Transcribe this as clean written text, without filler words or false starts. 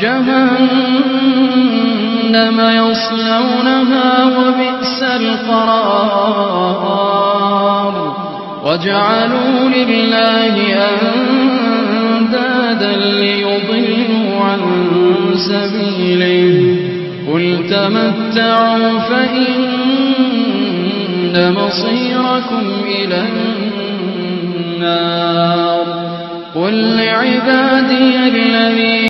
جهنم يصلونها وبئس القرار وجعلوا لله أندادا ليضلوا عن سبيله قل تمتعوا فإن مصيركم إلى النار قل لعبادي الذين